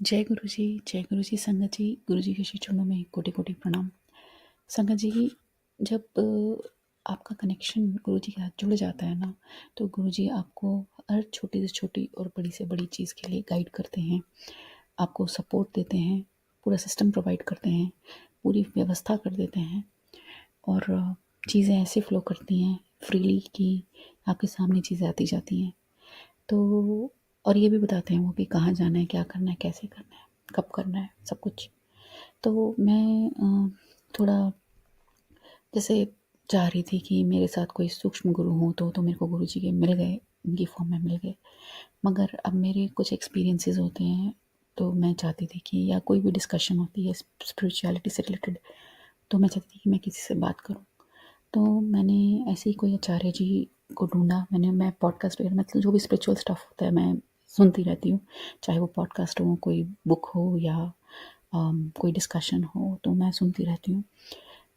जय गुरु जी संगत जी। गुरु जी के श्री चरणों में कोटि कोटि प्रणाम। संगत जी, जब आपका कनेक्शन गुरु जी के साथ जुड़ जाता है ना, तो गुरु जी आपको हर छोटी से छोटी और बड़ी से बड़ी चीज़ के लिए गाइड करते हैं, आपको सपोर्ट देते हैं, पूरा सिस्टम प्रोवाइड करते हैं, पूरी व्यवस्था कर देते हैं और चीज़ें ऐसे फ्लो करती हैं फ्रीली कि आपके सामने चीज़ें आती जाती हैं। तो और ये भी बताते हैं वो कि कहाँ जाना है, क्या करना है, कैसे करना है, कब करना है, सब कुछ। तो मैं थोड़ा जैसे चाह रही थी कि मेरे साथ कोई सूक्ष्म गुरु हों तो मेरे को गुरु जी के मिल गए, उनकी फॉर्म में मिल गए। मगर अब मेरे कुछ एक्सपीरियंसेस होते हैं, तो मैं चाहती थी कि या कोई भी डिस्कशन होती है स्पिरिचुअलिटी से रिलेटेड, तो मैं चाहती थी कि मैं किसी से बात करूं। तो मैंने ऐसे ही कोई आचार्य जी को ढूंढा। मैं पॉडकास्ट वगैरह, मतलब जो भी स्पिरिचुअल स्टफ होता है मैं सुनती रहती हूँ, चाहे वो पॉडकास्ट हो, कोई बुक हो या कोई डिस्कशन हो, तो मैं सुनती रहती हूँ।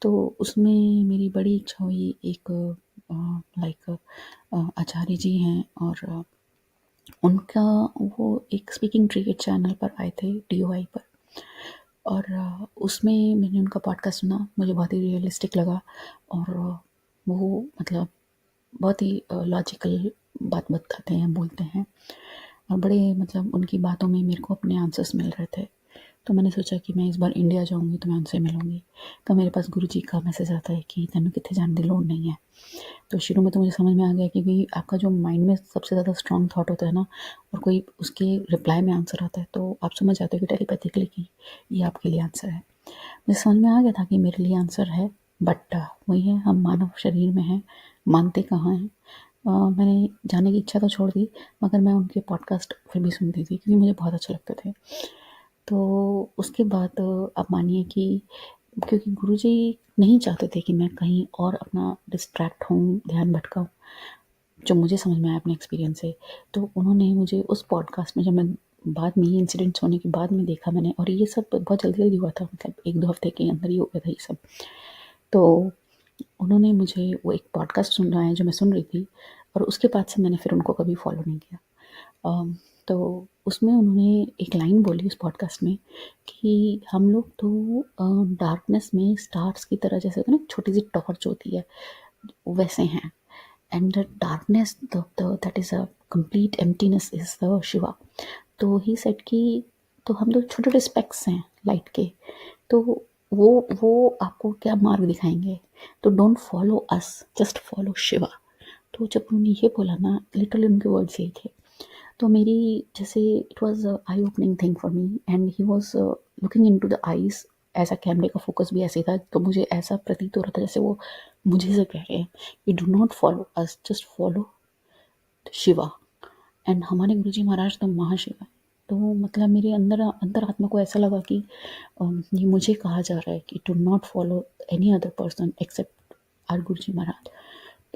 तो उसमें मेरी बड़ी इच्छा हुई, एक लाइक आचार्य जी हैं और उनका वो एक स्पीकिंग ट्री के चैनल पर आए थे, DOI पर। और उसमें मैंने उनका पॉडकास्ट सुना, मुझे बहुत ही रियलिस्टिक लगा और वो मतलब बहुत ही लॉजिकल बात बताते हैं, बोलते हैं और बड़े मतलब उनकी बातों में मेरे को अपने आंसर्स मिल रहे थे। तो मैंने सोचा कि मैं इस बार इंडिया जाऊँगी तो मैं उनसे मिलूँगी। तो मेरे पास गुरु जी का मैसेज आता है कि तैनू कित्थे जाने की लोड़ नहीं है। तो शुरू में तो मुझे समझ में आ गया कि भाई आपका जो माइंड में सबसे ज़्यादा स्ट्रॉन्ग थॉट होता है ना, और कोई उसके रिप्लाई में आंसर आता है, तो आप समझ जाते हो कि टेलीपैथिकली कि ये आपके लिए आंसर है। मुझे समझ में आ गया था कि मेरे लिए आंसर है, बट वही है, हम मानव शरीर में हैं, मानते कहाँ हैं। मैंने जाने की इच्छा तो छोड़ दी, मगर मैं उनके पॉडकास्ट फिर भी सुनती थी क्योंकि मुझे बहुत अच्छे लगते थे। तो उसके बाद आप मानिए कि क्योंकि गुरुजी नहीं चाहते थे कि मैं कहीं और अपना डिस्ट्रैक्ट हूँ, ध्यान भटकाऊँ, जो मुझे समझ में आया अपने एक्सपीरियंस से। तो उन्होंने मुझे उस पॉडकास्ट में, जब मैं बाद में ये इंसिडेंट्स होने के बाद में देखा मैंने, और ये सब बहुत जल्दी-जल्दी हुआ था, मतलब 1-2 हफ्ते के अंदर ही हो गया था ये सब। तो उन्होंने मुझे वो एक पॉडकास्ट सुनना है जो मैं सुन रही थी, और उसके बाद से मैंने फिर उनको कभी फॉलो नहीं किया। तो उसमें उन्होंने एक लाइन बोली उस पॉडकास्ट में कि हम लोग तो डार्कनेस में स्टार्स की तरह, जैसे होता है ना छोटी सी टॉर्च होती है, वैसे हैं। And the darkness that is a complete emptiness is the Shiva. तो ही सेड कि तो हम लोग छोटे छोटे स्पेक्स हैं लाइट के। तो वो आपको क्या मार्ग दिखाएंगे। तो don't follow us, just follow Shiva. तो जब उन्होंने ये बोला ना, लिटरली उनके वर्ड्स यही थे। तो मेरी जैसे it was I opening thing for me, and he was looking into the eyes. ऐसा कैमरे का फोकस भी ऐसे था, तो मुझे ऐसा प्रतीत हो रहा था जैसे वो मुझे से कह रहे हैं कि do not follow us, just follow Shiva. And हमारे गुरुजी महाराज तो महाशिव है। तो मतलब मेरे अंदर अंतरात्मा को ऐसा लगा कि ये मुझे कहा जा रहा है कि to not follow any other person except R Guruji Maharaj.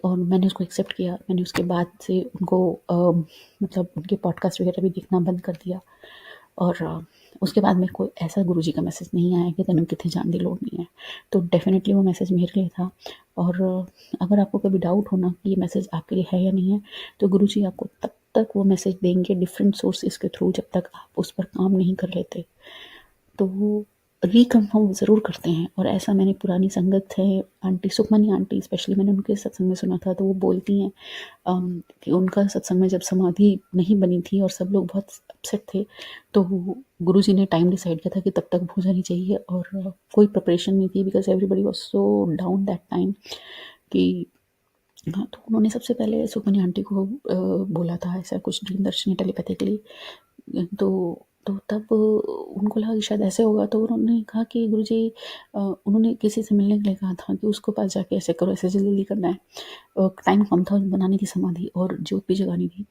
और मैंने उसको एक्सेप्ट किया। मैंने उसके बाद से उनको मतलब उनके पॉडकास्ट वगैरह भी देखना बंद कर दिया। और उसके बाद मेरे को ऐसा गुरुजी का मैसेज नहीं आया कि तैनू कित्थे जाने की लोड़ नहीं है। तो डेफिनेटली वो मैसेज मेरे लिए था। और अगर आपको कभी डाउट हो ना कि ये मैसेज आपके लिए है या नहीं है, तो गुरुजी आपको तब तक वो मैसेज देंगे डिफरेंट सोर्सेज के थ्रू जब तक आप उस पर काम नहीं कर लेते। तो वो रिकन्फर्म ज़रूर करते हैं। और ऐसा मैंने पुरानी संगत है, आंटी सुखमनी आंटी स्पेशली, मैंने उनके सत्संग में सुना था, तो वो बोलती हैं कि उनका सत्संग में जब समाधि नहीं बनी थी और सब लोग बहुत अपसेट थे, तो गुरुजी ने टाइम डिसाइड किया था कि तब तक हो जानी चाहिए। और कोई प्रिपरेशन नहीं थी, because everybody was so down that time कि हाँ। तो उन्होंने सबसे पहले सुखमनी आंटी को बोला था ऐसा कुछ ड्रीम दर्शनी टेलीपैथिकली। तो तब उनको लगा कि शायद ऐसे होगा, तो उन्होंने कहा कि गुरुजी, उन्होंने किसी से मिलने के लिए कहा था कि उसको पास जाके ऐसे करो, ऐसे जल्दी करना है। टाइम कम था बनाने की समाधि, और ज्योत भी जगानी थी।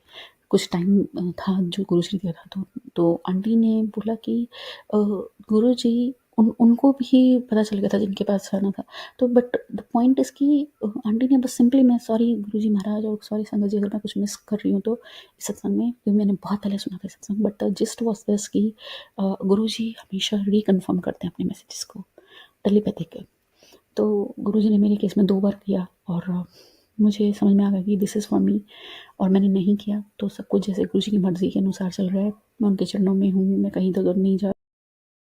कुछ टाइम था जो गुरुजी ने दिया था। तो आंटी ने बोला कि गुरुजी, उनको भी पता चल गया था जिनके पास आना था। तो बट द पॉइंट इज़ कि आंटी ने बस सिंपली, मैं सॉरी गुरुजी महाराज और सॉरी संगत जी अगर मैं कुछ मिस कर रही हूँ तो इस सत्संग में, क्योंकि मैंने बहुत पहले सुना था सत्संग, but the gist was this कि गुरुजी हमेशा रिकन्फर्म करते हैं अपने मैसेजेस को टेलीपैथिक के। तो गुरुजी ने मेरे केस में 2 बार किया, और मुझे समझ में आ गया कि दिस इज़ फॉर मी, और मैंने नहीं किया, तो सब कुछ जैसे गुरु जी की मर्ज़ी के अनुसार चल रहा है। मैं उनके चरणों में हूँ, मैं कहीं इधर-उधर नहीं जा